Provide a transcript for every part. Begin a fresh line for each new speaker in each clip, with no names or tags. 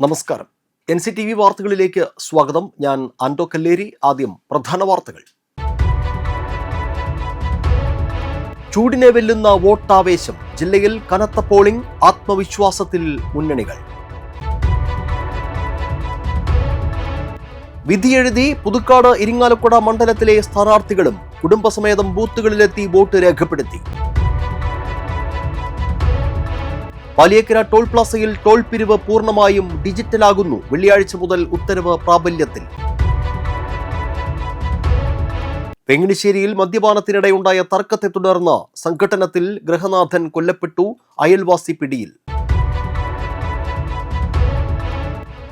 നമസ്കാരം. NCTV വാർത്തകളിലേക്ക് സ്വാഗതം. ഞാൻ ആൻഡോ കല്ലേരി. ആദ്യം പ്രധാന വാർത്തകൾ. ചൂടിനെ വെല്ലുന്ന വോട്ടാവേശം. ജില്ലയിൽ കനത്ത പോളിംഗ്. ആത്മവിശ്വാസത്തിൽ മുന്നണികൾ. വിധിയെഴുതി പുതുക്കാട് ഇരിങ്ങാലക്കുട മണ്ഡലത്തിലെ സ്ഥാനാർത്ഥികളും കുടുംബസമേതം ബൂത്തുകളിലെത്തി വോട്ട് രേഖപ്പെടുത്തി. പാലിയേക്കര ടോൾ പ്ലാസയിൽ ടോൾ പിരിവ് പൂർണ്ണമായും ഡിജിറ്റലാകുന്നു. വെള്ളിയാഴ്ച മുതൽ ഉത്തരവ് പ്രാബല്യത്തിൽ. വെങ്ങണിശ്ശേരിയിൽ മദ്യപാനത്തിനിടെയുണ്ടായ തർക്കത്തെ തുടർന്ന് സംഘട്ടനത്തിൽ ഗൃഹനാഥൻ കൊല്ലപ്പെട്ടു. അയൽവാസി പിടിയിൽ.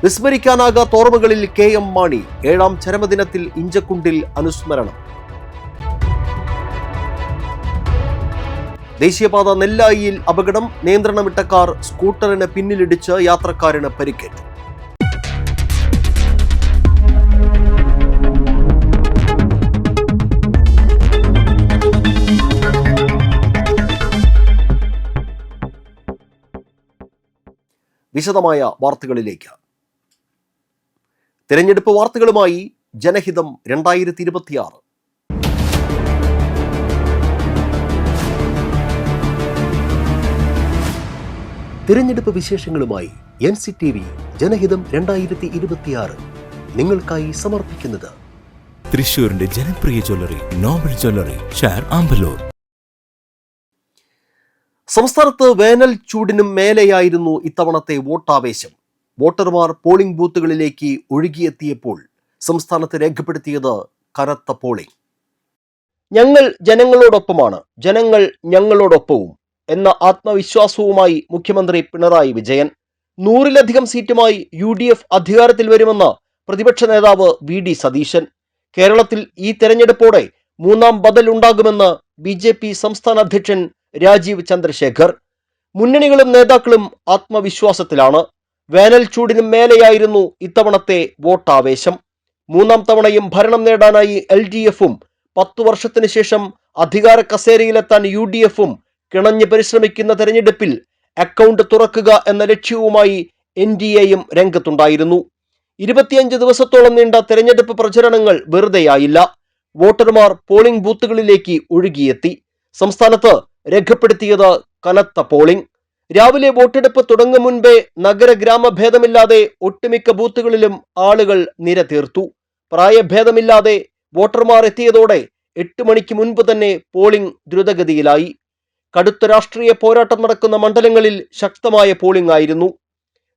വിസ്മരിക്കാനാകാത്ത ഓർമ്മകളിൽ KM മാണി. 7ാം ചരമദിനത്തിൽ ഇഞ്ചക്കുണ്ടിൽ അനുസ്മരണം. ദേശീയപാത നെല്ലായിയിൽ അപകടം. നിയന്ത്രണം വിട്ട കാർ സ്കൂട്ടറിന് പിന്നിലിടിച്ച് യാത്രക്കാരന് പരിക്കേറ്റു. വിശദമായ വാർത്തകളിലേക്ക്. തിരഞ്ഞെടുപ്പ് വാർത്തകളുമായി ജനഹിതം 2026. തിരഞ്ഞെടുപ്പ് വിശേഷങ്ങളുമായി NCTV ജനഹിതം 2026 നിങ്ങൾക്കായി സമർപ്പിക്കുന്നത്
തൃശൂരിന്റെ ജനപ്രിയ ജ്വല്ലറി നോബൽ ജ്വല്ലറി, ഷാർ ആമ്പലൂർ.
സംസ്ഥാനത്ത് വേനൽ ചൂടിനും മേലെയായിരുന്നു ഇത്തവണത്തെ വോട്ടാവേശം. വോട്ടർമാർ പോളിംഗ് ബൂത്തുകളിലേക്ക് ഒഴുകിയെത്തിയപ്പോൾ സംസ്ഥാനത്ത് രേഖപ്പെടുത്തിയത് കനത്ത പോളിംഗ്. ഞങ്ങൾ ജനങ്ങളോടൊപ്പമാണ്, ജനങ്ങൾ ഞങ്ങളോടൊപ്പവും എന്ന ആത്മവിശ്വാസവുമായി മുഖ്യമന്ത്രി പിണറായി വിജയൻ. 100-ലധികം സീറ്റുമായി UDF അധികാരത്തിൽ വരുമെന്ന് പ്രതിപക്ഷ നേതാവ് VD സതീശൻ. കേരളത്തിൽ ഈ തെരഞ്ഞെടുപ്പോടെ 3ാം ബദൽ ഉണ്ടാകുമെന്ന് BJP സംസ്ഥാന അധ്യക്ഷൻ രാജീവ് ചന്ദ്രശേഖർ. മുന്നണികളും നേതാക്കളും ആത്മവിശ്വാസത്തിലാണ്. വേനൽ ചൂടിനും മേലെയായിരുന്നു ഇത്തവണത്തെ വോട്ടാവേശം. 3ാം തവണയും ഭരണം നേടാനായി LDFും 10 വർഷത്തിന് ശേഷം അധികാര കസേരയിലെത്താൻ UDFും കിണഞ്ഞ് പരിശ്രമിക്കുന്ന തെരഞ്ഞെടുപ്പിൽ അക്കൗണ്ട് തുറക്കുക എന്ന ലക്ഷ്യവുമായി NDAയും രംഗത്തുണ്ടായിരുന്നു. 25 ദിവസത്തോളം നീണ്ട തെരഞ്ഞെടുപ്പ് പ്രചരണങ്ങൾ വെറുതെയായില്ല. വോട്ടർമാർ പോളിംഗ് ബൂത്തുകളിലേക്ക് ഒഴുകിയെത്തി. സംസ്ഥാനത്ത് രേഖപ്പെടുത്തിയത് കനത്ത പോളിംഗ്. രാവിലെ വോട്ടെടുപ്പ് തുടങ്ങും മുൻപേ നഗര ഗ്രാമഭേദമില്ലാതെ ഒട്ടുമിക്ക ബൂത്തുകളിലും ആളുകൾ നിരതീർത്തു. പ്രായഭേദമില്ലാതെ വോട്ടർമാർ എത്തിയതോടെ 8 മണിക്ക് മുൻപ് തന്നെ പോളിംഗ് ദ്രുതഗതിയിലായി. കടുത്ത രാഷ്ട്രീയ പോരാട്ടം നടക്കുന്ന മണ്ഡലങ്ങളിൽ ശക്തമായ പോളിംഗ് ആയിരുന്നു.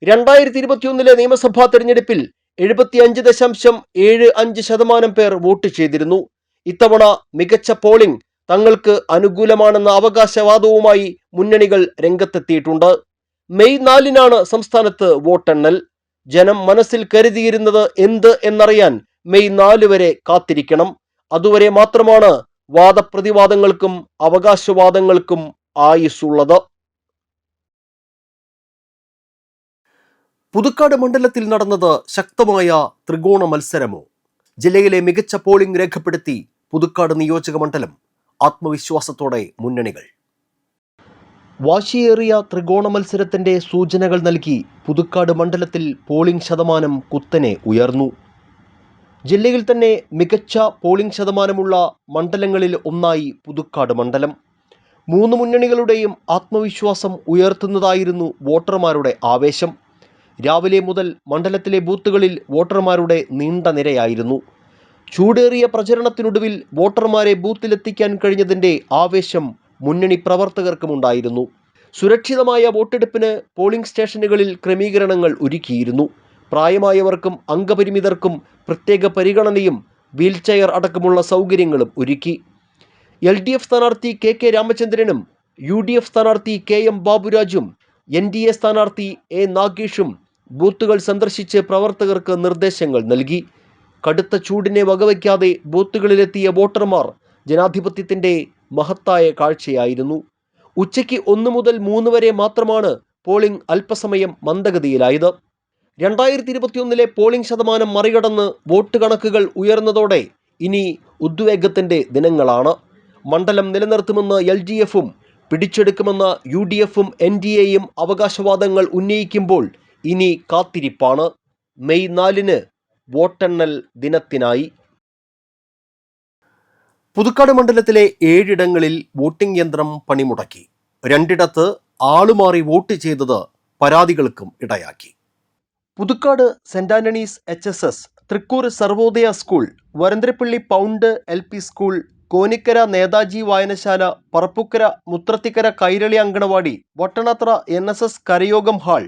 2021 നിയമസഭാ തെരഞ്ഞെടുപ്പിൽ 75.75% പേർ വോട്ട് ചെയ്തിരുന്നു. ഇത്തവണ മികച്ച പോളിംഗ് തങ്ങൾക്ക് അനുകൂലമാണെന്ന അവകാശവാദവുമായി മുന്നണികൾ രംഗത്തെത്തിയിട്ടുണ്ട്. മെയ് 4-നാണ് സംസ്ഥാനത്ത് വോട്ടെണ്ണൽ. ജനം മനസ്സിൽ കരുതിയിരുന്നത് എന്ത് എന്നറിയാൻ മെയ് 4 വരെ കാത്തിരിക്കണം. അതുവരെ മാത്രമാണ് വാദപ്രതിവാദങ്ങൾക്കും അവകാശവാദങ്ങൾക്കും ആയുസ്സുള്ളത്. പുതുക്കാട് മണ്ഡലത്തിൽ നടന്നത് ശക്തമായ ത്രികോണ മത്സരമോ? ജില്ലയിലെ മികച്ച പോളിംഗ് രേഖപ്പെടുത്തി പുതുക്കാട് നിയോജക മണ്ഡലം. ആത്മവിശ്വാസത്തോടെ മുന്നണികൾ. വാശിയേറിയ ത്രികോണ മത്സരത്തിന്റെ സൂചനകൾ നൽകി പുതുക്കാട് മണ്ഡലത്തിൽ പോളിംഗ് ശതമാനം കുത്തനെ ഉയർന്നു. ജില്ലയിൽ തന്നെ മികച്ച പോളിംഗ് ശതമാനമുള്ള മണ്ഡലങ്ങളിൽ ഒന്നായി പുതുക്കാട് മണ്ഡലം. 3 മുന്നണികളുടെയും ആത്മവിശ്വാസം ഉയർത്തുന്നതായിരുന്നു വോട്ടർമാരുടെ ആവേശം. രാവിലെ മുതൽ മണ്ഡലത്തിലെ ബൂത്തുകളിൽ വോട്ടർമാരുടെ നീണ്ട നിരയായിരുന്നു. ചൂടേറിയ പ്രചരണത്തിനൊടുവിൽ വോട്ടർമാരെ ബൂത്തിലെത്തിക്കാൻ കഴിഞ്ഞതിൻ്റെ ആവേശം മുന്നണി പ്രവർത്തകർക്കുമുണ്ടായിരുന്നു. സുരക്ഷിതമായ വോട്ടെടുപ്പിന് പോളിംഗ് സ്റ്റേഷനുകളിൽ ക്രമീകരണങ്ങൾ ഒരുക്കിയിരുന്നു. പ്രായമായവർക്കും അംഗപരിമിതർക്കും പ്രത്യേക പരിഗണനയും വീൽചെയർ അടക്കമുള്ള സൗകര്യങ്ങളും ഒരുക്കി. LDF സ്ഥാനാർത്ഥി KK രാമചന്ദ്രനും UDF സ്ഥാനാർത്ഥി KM ബാബുരാജും NDA സ്ഥാനാർത്ഥി A നാഗേഷും ബൂത്തുകൾ സന്ദർശിച്ച് പ്രവർത്തകർക്ക് നിർദ്ദേശങ്ങൾ നൽകി. കടുത്ത ചൂടിനെ വകവയ്ക്കാതെ ബൂത്തുകളിലെത്തിയ വോട്ടർമാർ ജനാധിപത്യത്തിൻ്റെ മഹത്തായ കാഴ്ചയായിരുന്നു. ഉച്ചയ്ക്ക് 1 മുതൽ 3 വരെ മാത്രമാണ് പോളിംഗ് അല്പസമയം മന്ദഗതിയിലായത്. 2021 പോളിംഗ് ശതമാനം മറികടന്ന് വോട്ട് കണക്കുകൾ ഉയർന്നതോടെ ഇനി ഉദ്വേഗത്തിൻ്റെ ദിനങ്ങളാണ്. മണ്ഡലം നിലനിർത്തുമെന്ന് LDFും പിടിച്ചെടുക്കുമെന്ന് UDFും NDAയും അവകാശവാദങ്ങൾ ഉന്നയിക്കുമ്പോൾ ഇനി കാത്തിരിപ്പാണ്. മെയ് 4 വോട്ടെണ്ണൽ ദിനത്തിനായി. പുതുക്കാട് മണ്ഡലത്തിലെ 7 വോട്ടിംഗ് യന്ത്രം പണിമുടക്കി. 2 ആളുമാറി വോട്ട് ചെയ്തത് പരാതികൾക്കും ഇടയാക്കി. Puthukkad saint Antony's HSS, Thrikkur Sarvodaya school, Varantharappilly pound LP school, Konikkara Netaji വായനശാല, Parappukkara Muthrathikkara Kairali anganwadi, Vattanathra NSS Karayogam hall,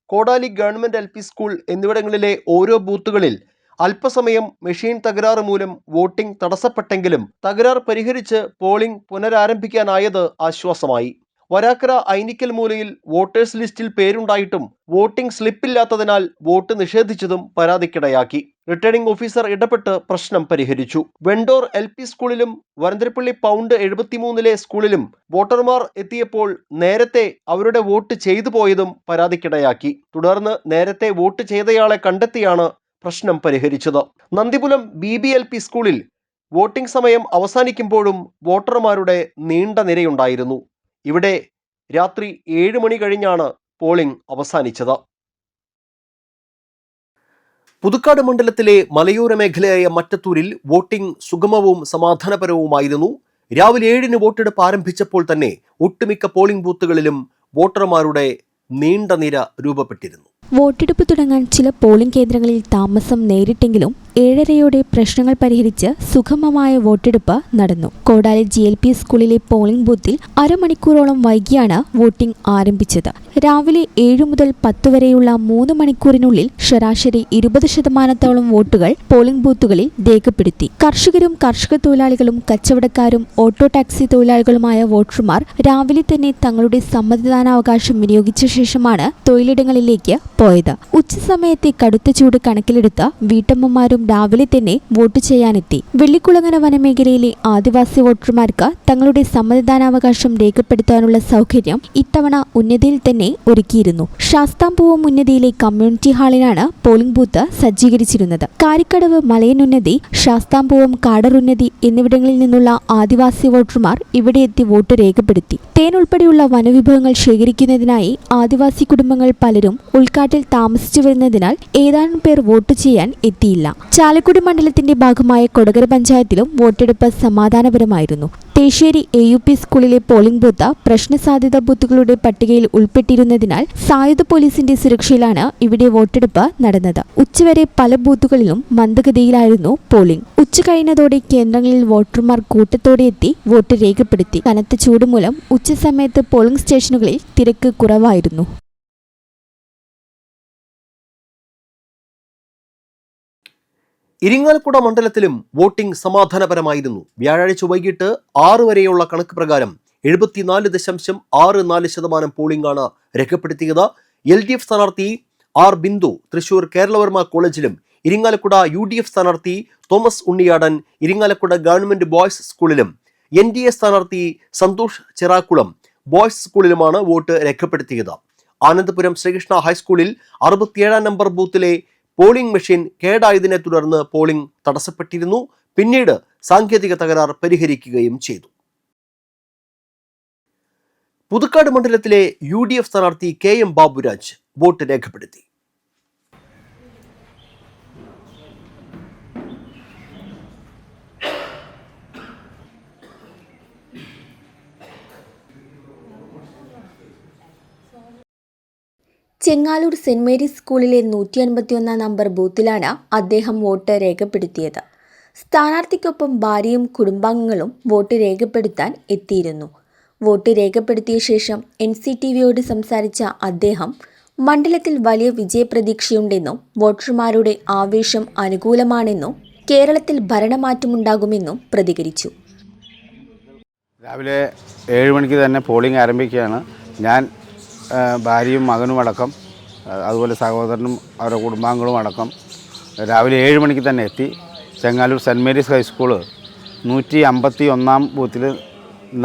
Kodali government LP school എന്നിവിടങ്ങളിലെ ഓരോ ബൂത്തുകളിൽ അല്പസമയം മെഷീൻ തകരാറ് മൂലം വോട്ടിംഗ് തടസ്സപ്പെട്ടെങ്കിലും തകരാർ പരിഹരിച്ച് പോളിംഗ് പുനരാരംഭിക്കാനായത് ആശ്വാസമായി. വരാക്കര ഐനിക്കൽ മൂലയിൽ വോട്ടേഴ്സ് ലിസ്റ്റിൽ പേരുണ്ടായിട്ടും വോട്ടിംഗ് സ്ലിപ്പില്ലാത്തതിനാൽ വോട്ട് നിഷേധിച്ചതും പരാതിക്കിടയാക്കി. റിട്ടേണിംഗ് ഓഫീസർ ഇടപെട്ട് പ്രശ്നം പരിഹരിച്ചു. വെണ്ടോർ LP സ്കൂളിലും വരന്തരപ്പള്ളി പൗണ്ട് 73 സ്കൂളിലും വോട്ടർമാർ എത്തിയപ്പോൾ നേരത്തെ അവരുടെ വോട്ട് ചെയ്തു പോയതും പരാതിക്കിടയാക്കി. തുടർന്ന് നേരത്തെ വോട്ട് ചെയ്തയാളെ കണ്ടെത്തിയാണ് പ്രശ്നം പരിഹരിച്ചത്. നന്ദിപുലം BBLP സ്കൂളിൽ വോട്ടിംഗ് സമയം അവസാനിക്കുമ്പോഴും വോട്ടർമാരുടെ നീണ്ട നിരയുണ്ടായിരുന്നു. ഇവിടെ രാത്രി 7 മണി കഴിഞ്ഞാണ് പോളിംഗ് അവസാനിച്ചത്. പുതുക്കാട് മണ്ഡലത്തിലെ മലയോര മേഖലയായ മറ്റത്തൂരിൽ വോട്ടിംഗ് സുഗമവും സമാധാനപരവുമായിരുന്നു. രാവിലെ 7 വോട്ടെടുപ്പ് ആരംഭിച്ചപ്പോൾ തന്നെ ഒട്ടുമിക്ക പോളിംഗ് ബൂത്തുകളിലും വോട്ടർമാരുടെ നീണ്ട നിര രൂപപ്പെട്ടിരുന്നു.
വോട്ടെടുപ്പ് തുടങ്ങാൻ ചില പോളിംഗ് കേന്ദ്രങ്ങളിൽ താമസം നേരിട്ടെങ്കിലും 7:30 പ്രശ്നങ്ങൾ പരിഹരിച്ച് സുഗമമായ വോട്ടെടുപ്പ് നടന്നു. കോടാലി GLP സ്കൂളിലെ പോളിംഗ് ബൂത്തിൽ അരമണിക്കൂറോളം വൈകിയാണ് വോട്ടിംഗ് ആരംഭിച്ചത്. രാവിലെ 7 മുതൽ 10 വരെയുള്ള 3 മണിക്കൂറിനുള്ളിൽ ശരാശരി 20% വോട്ടുകൾ പോളിംഗ് ബൂത്തുകളിൽ രേഖപ്പെടുത്തി. കർഷകരും കർഷക തൊഴിലാളികളും കച്ചവടക്കാരും ഓട്ടോ ടാക്സി തൊഴിലാളികളുമായ വോട്ടർമാർ രാവിലെ തന്നെ തങ്ങളുടെ സമ്മതിദാനാവകാശം വിനിയോഗിച്ച ശേഷമാണ് തൊഴിലിടങ്ങളിലേക്ക് പോയത്. ഉച്ചസമയത്തെ കടുത്ത ചൂട് കണക്കിലെടുത്ത് വീട്ടമ്മമാരും രാവിലെ തന്നെ വോട്ട് ചെയ്യാനെത്തി. വെള്ളിക്കുളങ്ങര വനമേഖലയിലെ ആദിവാസി വോട്ടർമാർക്ക് തങ്ങളുടെ സമ്മതിദാനാവകാശം രേഖപ്പെടുത്താനുള്ള സൗകര്യം ഇത്തവണ ഉന്നതിയിൽ തന്നെ ഒരുക്കിയിരുന്നു. ശാസ്താംപൂവം ഉന്നതിയിലെ കമ്മ്യൂണിറ്റി ഹാളിലാണ് പോളിംഗ് ബൂത്ത് സജ്ജീകരിച്ചിരുന്നത്. കാരിക്കടവ് മലയനുന്നതി, ശാസ്താംപൂവം കാടറുന്നതി എന്നിവിടങ്ങളിൽ നിന്നുള്ള ആദിവാസി വോട്ടർമാർ ഇവിടെ എത്തി വോട്ട് രേഖപ്പെടുത്തി. തേൻ ഉൾപ്പെടെയുള്ള വനവിഭവങ്ങൾ ശേഖരിക്കുന്നതിനായി ആദിവാസി കുടുംബങ്ങൾ പലരും ഉൾക്കാട്ടിൽ താമസിച്ചു വരുന്നതിനാൽ ഏതാനും പേർ വോട്ട് ചെയ്യാൻ എത്തിയില്ല. ചാലക്കുടി മണ്ഡലത്തിന്റെ ഭാഗമായ കൊടകര പഞ്ചായത്തിലും വോട്ടെടുപ്പ് സമാധാനപരമായിരുന്നു. തേശ്ശേരി AUP സ്കൂളിലെ പോളിംഗ് ബൂത്ത് പ്രശ്നസാധ്യത ബൂത്തുകളുടെ പട്ടികയിൽ ഉൾപ്പെട്ടിരുന്നതിനാൽ സായുധ പോലീസിന്റെ സുരക്ഷയിലാണ് ഇവിടെ വോട്ടെടുപ്പ് നടന്നത്. ഉച്ചവരെ പല ബൂത്തുകളിലും മന്ദഗതിയിലായിരുന്നു പോളിംഗ്. ഉച്ച കഴിഞ്ഞതോടെ കേന്ദ്രങ്ങളിൽ വോട്ടർമാർ കൂട്ടത്തോടെ എത്തി വോട്ട് രേഖപ്പെടുത്തി. കനത്ത ചൂട് മൂലം ഉച്ചസമയത്ത് പോളിംഗ് സ്റ്റേഷനുകളിൽ തിരക്ക് കുറവായിരുന്നു.
ഇരിങ്ങാലക്കുട മണ്ഡലത്തിലും വോട്ടിംഗ് സമാധാനപരമായിരുന്നു. വ്യാഴാഴ്ച വൈകിട്ട് 6 വരെയുള്ള കണക്ക് പ്രകാരം 74.64% പോളിംഗാണ് രേഖപ്പെടുത്തിയത്. LDF സ്ഥാനാർത്ഥി R. ബിന്ദു തൃശൂർ കേരളവർമ്മ കോളേജിലും ഇരിങ്ങാലക്കുട UDF സ്ഥാനാർത്ഥി Thomas Unniyadan Irinjalakuda government boys സ്കൂളിലും NDA സ്ഥാനാർത്ഥി സന്തോഷ് ചിറാക്കുളം ബോയ്സ് സ്കൂളിലുമാണ് വോട്ട് രേഖപ്പെടുത്തിയത്. ആനന്ദപുരം ശ്രീകൃഷ്ണ ഹൈസ്കൂളിൽ 67 നമ്പർ ബൂത്തിലെ പോളിംഗ് മെഷീൻ കേടായതിനെ തുടർന്ന് പോളിംഗ് തടസ്സപ്പെട്ടിരുന്നു. പിന്നീട് സാങ്കേതിക തകരാർ പരിഹരിക്കുകയും ചെയ്തു. പുതുക്കാട് മണ്ഡലത്തിലെ UDF സ്ഥാനാർത്ഥി KM ബാബുരാജ് വോട്ട് രേഖപ്പെടുത്തി.
ചെങ്ങാലൂർ സെന്റ് മേരീസ് സ്കൂളിലെ 151 നമ്പർ ബൂത്തിലാണ് അദ്ദേഹം വോട്ട് രേഖപ്പെടുത്തിയത്. സ്ഥാനാർത്ഥിക്കൊപ്പം ഭാര്യയും കുടുംബാംഗങ്ങളും വോട്ട് രേഖപ്പെടുത്താൻ എത്തിയിരുന്നു. വോട്ട് രേഖപ്പെടുത്തിയ ശേഷം NCTVയോട് സംസാരിച്ച അദ്ദേഹം മണ്ഡലത്തിൽ വലിയ വിജയപ്രതീക്ഷയുണ്ടെന്നും വോട്ടർമാരുടെ ആവേശം അനുകൂലമാണെന്നും കേരളത്തിൽ ഭരണമാറ്റമുണ്ടാകുമെന്നും പ്രതികരിച്ചു.
രാവിലെ 7 മണിക്ക് തന്നെ പോളിംഗ് ആരംഭിക്കുകയാണ്. ഞാൻ ഭാര്യയും മകനും അടക്കം, അതുപോലെ സഹോദരനും അവരുടെ കുടുംബാംഗങ്ങളും അടക്കം രാവിലെ 7 മണിക്ക് തന്നെ എത്തി. ചെങ്ങാലൂർ സെൻറ്റ് മേരീസ് ഹൈസ്കൂള് 151 ബൂത്തിൽ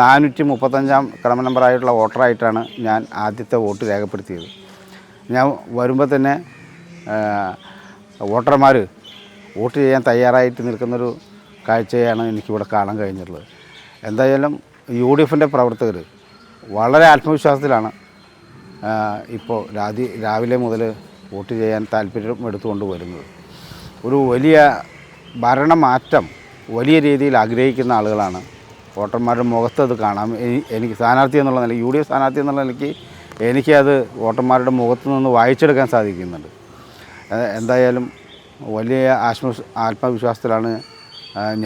435 ക്രമ നമ്പറായിട്ടുള്ള വോട്ടറായിട്ടാണ് ഞാൻ ആദ്യത്തെ വോട്ട് രേഖപ്പെടുത്തിയത്. ഞാൻ വരുമ്പോൾ തന്നെ വോട്ടർമാർ വോട്ട് ചെയ്യാൻ തയ്യാറായിട്ട് നിൽക്കുന്നൊരു കാഴ്ചയാണ് എനിക്കിവിടെ കാണാൻ കഴിഞ്ഞിട്ടുള്ളത്. എന്തായാലും UDFൻ്റെ പ്രവർത്തകർ വളരെ ആത്മവിശ്വാസത്തിലാണ് ഇപ്പോൾ രാവിലെ മുതൽ വോട്ട് ചെയ്യാൻ താല്പര്യം എടുത്തുകൊണ്ട് വരുന്നത്. ഒരു വലിയ ഭരണമാറ്റം വലിയ രീതിയിൽ ആഗ്രഹിക്കുന്ന ആളുകളാണ്. വോട്ടർമാരുടെ മുഖത്ത് അത് കാണാം. എനിക്ക് സ്ഥാനാർത്ഥി എന്നുള്ള നിലയ്ക്ക്, UDF സ്ഥാനാർത്ഥി എന്നുള്ള നിലയ്ക്ക് എനിക്കത് വോട്ടർമാരുടെ മുഖത്ത് നിന്ന് വായിച്ചെടുക്കാൻ സാധിക്കുന്നുണ്ട്. എന്തായാലും വലിയ ആത്മവിശ്വാസത്തിലാണ്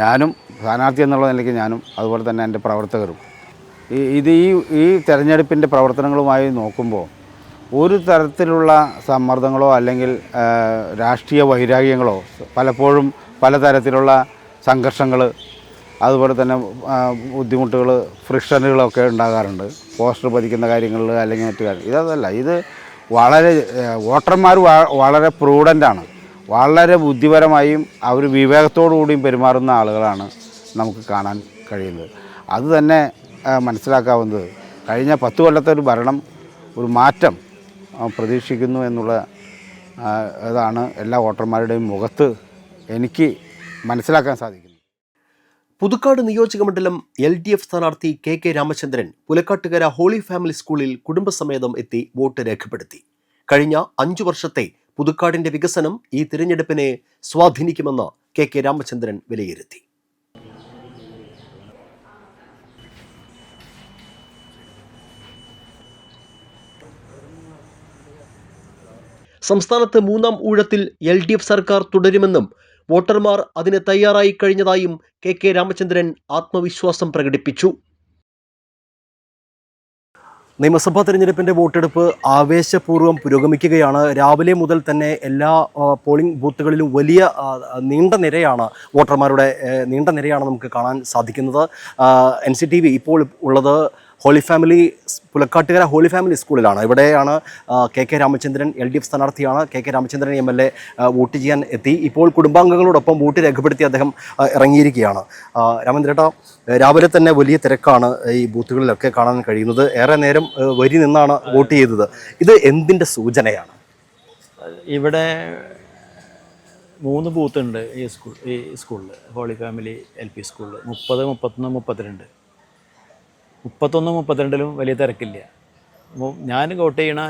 ഞാനും, സ്ഥാനാർത്ഥി എന്നുള്ള നിലയ്ക്ക് ഞാനും, അതുപോലെ തന്നെ എൻ്റെ പ്രവർത്തകരും. ഈ തെരഞ്ഞെടുപ്പിൻ്റെ പ്രവർത്തനങ്ങളുമായി നോക്കുമ്പോൾ ഒരു തരത്തിലുള്ള സമ്മർദ്ദങ്ങളോ അല്ലെങ്കിൽ രാഷ്ട്രീയ വൈരാഗ്യങ്ങളോ, പലപ്പോഴും പലതരത്തിലുള്ള സംഘർഷങ്ങൾ, അതുപോലെ തന്നെ ബുദ്ധിമുട്ടുകൾ, ഫ്രിക്ഷനുകളൊക്കെ ഉണ്ടാകാറുണ്ട്. പോസ്റ്റർ പതിക്കുന്ന കാര്യങ്ങളിൽ അല്ലെങ്കിൽ മറ്റു കാര്യം. ഇതല്ല, ഇത് വളരെ വോട്ടർമാർ വളരെ പ്രൂഡൻ്റാണ്. വളരെ ബുദ്ധിപരമായും അവർ വിവേകത്തോടു കൂടിയും പെരുമാറുന്ന ആളുകളാണ് നമുക്ക് കാണാൻ കഴിയുന്നത്. അത് തന്നെ മനസ്സിലാക്കാവുന്നത് കഴിഞ്ഞ 10 കൊല്ലത്തെ ഒരു ഭരണം, ഒരു മാറ്റം പ്രതീക്ഷിക്കുന്നു എന്നുള്ള ഇതാണ് എല്ലാ വോട്ടർമാരുടെയും മുഖത്ത് എനിക്ക് മനസ്സിലാക്കാൻ സാധിക്കുന്നത്.
പുതുക്കാട് നിയോജകമണ്ഡലം LDF സ്ഥാനാർത്ഥി KK Ramachandran Pulakkattukara holy family സ്കൂളിൽ കുടുംബസമേതം എത്തി വോട്ട് രേഖപ്പെടുത്തി. കഴിഞ്ഞ 5 വർഷത്തെ പുതുക്കാടിന്റെ വികസനം ഈ തിരഞ്ഞെടുപ്പിനെ സ്വാധീനിക്കുമെന്ന് KK രാമചന്ദ്രൻ വിലയിരുത്തി. സംസ്ഥാനത്ത് 3ാം ഊഴത്തിൽ LDF സർക്കാർ തുടരുമെന്നും വോട്ടർമാർ അതിന് തയ്യാറായി കഴിഞ്ഞതായും KK രാമചന്ദ്രൻ ആത്മവിശ്വാസം പ്രകടിപ്പിച്ചു. നിയമസഭാ തെരഞ്ഞെടുപ്പിന്റെ വോട്ടെടുപ്പ് ആവേശപൂർവ്വം പുരോഗമിക്കുകയാണ്. രാവിലെ മുതൽ തന്നെ എല്ലാ പോളിംഗ് ബൂത്തുകളിലും വലിയ നീണ്ട നിരയാണ് നമുക്ക് കാണാൻ സാധിക്കുന്നത്. NCTV ഇപ്പോൾ ഉള്ളത് പുലക്കാട്ടുകര ഹോളി ഫാമിലി സ്കൂളിലാണ്. ഇവിടെയാണ് KK രാമചന്ദ്രൻ, LDF സ്ഥാനാർത്ഥിയാണ്. KK രാമചന്ദ്രൻ MLA വോട്ട് ചെയ്യാൻ എത്തി. ഇപ്പോൾ കുടുംബാംഗങ്ങളോടൊപ്പം വോട്ട് രേഖപ്പെടുത്തി അദ്ദേഹം ഇറങ്ങിയിരിക്കുകയാണ്. രാമചന്ദ്രേട്ടാ, രാവിലെ തന്നെ വലിയ തിരക്കാണ് ഈ ബൂത്തുകളിലൊക്കെ കാണാൻ കഴിയുന്നത്. ഏറെ നേരം വരി നിന്നാണ് വോട്ട് ചെയ്തത്. ഇത് എന്തിൻ്റെ സൂചനയാണ്?
ഇവിടെ 3 ബൂത്തുണ്ട് ഈ സ്കൂളിൽ, ഹോളി ഫാമിലി LP സ്കൂളിൽ. 30, 31, 32. 31, 32ലും വലിയ തിരക്കില്ല. ഞാൻ വോട്ട് ചെയ്യണ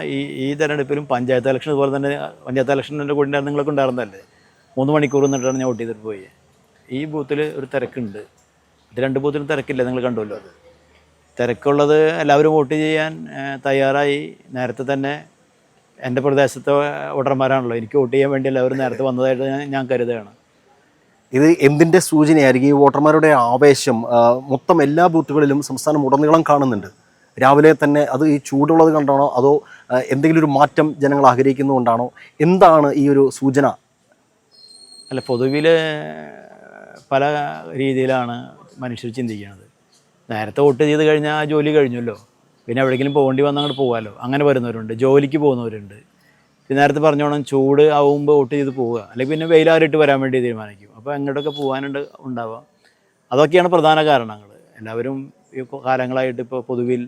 ഈ തെരഞ്ഞെടുപ്പിലും പഞ്ചായത്ത് ഇലക്ഷൻ അതുപോലെ തന്നെ, പഞ്ചായത്ത് ഇലക്ഷൻ്റെ കൂടെ നിങ്ങളൊക്കെ ഉണ്ടായിരുന്നല്ലേ, 3 മണിക്കൂർ നിന്നിട്ടാണ് ഞാൻ വോട്ട് ചെയ്തിട്ട് പോയി. ഈ ബൂത്തിൽ ഒരു തിരക്കുണ്ട്. ഇത് 2 ബൂത്തിലും തിരക്കില്ല, നിങ്ങൾ കണ്ടുമല്ലോ. അത് തിരക്കുള്ളത് എല്ലാവരും വോട്ട് ചെയ്യാൻ തയ്യാറായി. നേരത്തെ തന്നെ എൻ്റെ പ്രദേശത്തെ വോട്ടർമാരാണല്ലോ, എനിക്ക് വോട്ട് ചെയ്യാൻ വേണ്ടി എല്ലാവരും നേരത്തെ വന്നതായിട്ട് ഞാൻ കരുതുകയാണ്.
ഇത് എന്തിൻ്റെ സൂചനയായിരിക്കും? ഈ വോട്ടർമാരുടെ ആവേശം മൊത്തം എല്ലാ ബൂത്തുകളിലും സംസ്ഥാനം ഉടനീളം കാണുന്നുണ്ട്. രാവിലെ തന്നെ അത് ഈ ചൂടുള്ളത് കണ്ടാണോ, അതോ എന്തെങ്കിലും ഒരു മാറ്റം ജനങ്ങൾ ആഗ്രഹിക്കുന്നതുകൊണ്ടാണോ? എന്താണ് ഈ ഒരു സൂചന?
അല്ല, പൊതുവിൽ പല രീതിയിലാണ് മനുഷ്യർ ചിന്തിക്കുന്നത്. നേരത്തെ വോട്ട് ചെയ്ത് കഴിഞ്ഞാൽ ജോലി കഴിഞ്ഞല്ലോ, പിന്നെ എവിടെയെങ്കിലും പോകേണ്ടി വന്നാൽ അങ്ങോട്ട് പോകാമല്ലോ, അങ്ങനെ വരുന്നവരുണ്ട്. ജോലിക്ക് പോകുന്നവരുണ്ട്. പിന്നെ നേരത്തെ പറഞ്ഞോണം, ചൂട് ആവുമ്പോൾ വോട്ട് ചെയ്ത് പോവുക, അല്ലെങ്കിൽ പിന്നെ വെയിലാറിട്ട് വരാൻ വേണ്ടി തീരുമാനിക്കും. അപ്പോൾ എങ്ങോട്ടൊക്കെ ഉണ്ടാവുക. അതൊക്കെയാണ് പ്രധാന കാരണങ്ങൾ. എല്ലാവരും ഈ കാലങ്ങളായിട്ട് ഇപ്പോൾ പൊതുവിൽ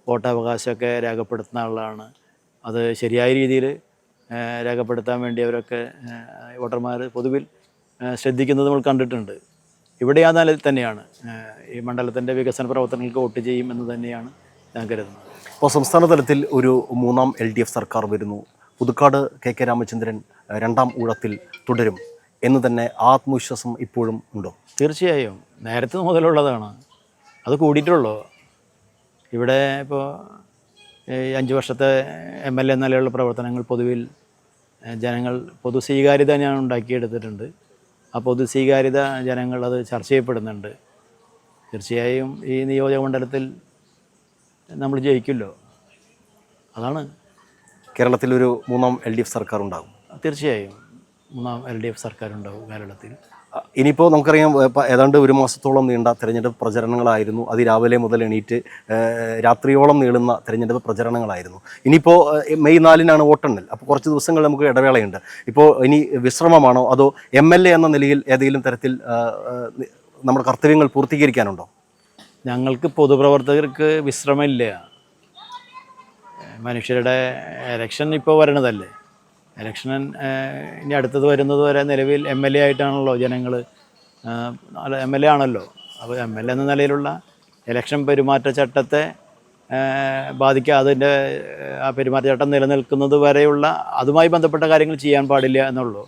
വോട്ടവകാശമൊക്കെ രേഖപ്പെടുത്തുന്ന ആളാണ്. അത് ശരിയായ രീതിയിൽ രേഖപ്പെടുത്താൻ വേണ്ടി അവരൊക്കെ വോട്ടർമാർ പൊതുവിൽ ശ്രദ്ധിക്കുന്നത് നമ്മൾ കണ്ടിട്ടുണ്ട്. ഇവിടെ ആ നിലയിൽ തന്നെയാണ് ഈ മണ്ഡലത്തിൻ്റെ വികസന പ്രവർത്തനങ്ങൾക്ക് വോട്ട് ചെയ്യും എന്ന് തന്നെയാണ് ഞാൻ കരുതുന്നത്.
ഇപ്പോൾ സംസ്ഥാന തലത്തിൽ ഒരു 3ാം LDF സർക്കാർ വരുന്നു. പുതുക്കാട് KK രാമചന്ദ്രൻ 2ാം ഊഴത്തിൽ തുടരും എന്ന് തന്നെ ആത്മവിശ്വാസം ഇപ്പോഴും ഉണ്ടോ?
തീർച്ചയായും നേരത്തെ മുതലുള്ളതാണ്. അത് കൂടിയിട്ടുള്ളൂ. ഇവിടെ ഇപ്പോൾ 5 വർഷത്തെ MLA നിലയുള്ള പ്രവർത്തനങ്ങൾ പൊതുവിൽ ജനങ്ങൾ പൊതു സ്വീകാര്യത ഞാൻ ഉണ്ടാക്കിയെടുത്തിട്ടുണ്ട്. ആ പൊതു സ്വീകാര്യത ജനങ്ങൾ അത് ചർച്ച ചെയ്യപ്പെടുന്നുണ്ട്. തീർച്ചയായും ഈ നിയോജക മണ്ഡലത്തിൽ നമ്മൾ ജയിക്കുമല്ലോ. അതാണ്.
കേരളത്തിലൊരു 3ാം LDF സർക്കാർ ഉണ്ടാകും.
തീർച്ചയായും 3ാം LDF സർക്കാർ ഉണ്ടാകും കേരളത്തിൽ.
ഇനിയിപ്പോൾ നമുക്കറിയാം, ഏതാണ്ട് 1 മാസത്തോളം നീണ്ട തിരഞ്ഞെടുപ്പ് പ്രചരണങ്ങളായിരുന്നു. അതിരാവിലെ മുതൽ എണീറ്റ് രാത്രിയോളം നീളുന്ന തിരഞ്ഞെടുപ്പ് പ്രചരണങ്ങളായിരുന്നു. ഇനിയിപ്പോൾ മെയ് 4-നാണ് വോട്ടെണ്ണൽ. അപ്പോൾ കുറച്ച് ദിവസങ്ങൾ നമുക്ക് ഇടവേളയുണ്ട്. ഇപ്പോൾ ഇനി വിശ്രമമാണോ, അതോ MLA എന്ന നിലയിൽ ഏതെങ്കിലും തരത്തിൽ നമ്മുടെ കർത്തവ്യങ്ങൾ പൂർത്തീകരിക്കാനുണ്ടോ?
ഞങ്ങൾക്ക് പൊതുപ്രവർത്തകർക്ക് വിശ്രമമില്ല. മനുഷ്യരുടെ ഇലക്ഷൻ ഇപ്പോൾ വരണതല്ലേ, ഇലക്ഷൻ ഇനി അടുത്തത് വരുന്നത് വരെ നിലവിൽ MLA ആയിട്ടാണല്ലോ ജനങ്ങൾ, MLA ആണല്ലോ. അപ്പോൾ MLA എന്ന നിലയിലുള്ള ഇലക്ഷൻ പെരുമാറ്റച്ചട്ടത്തെ ബാധിക്കാതെ അതിൻ്റെ ആ പെരുമാറ്റച്ചട്ടം നിലനിൽക്കുന്നത് വരെയുള്ള അതുമായി ബന്ധപ്പെട്ട കാര്യങ്ങൾ ചെയ്യാൻ പാടില്ല എന്നുള്ളൂ.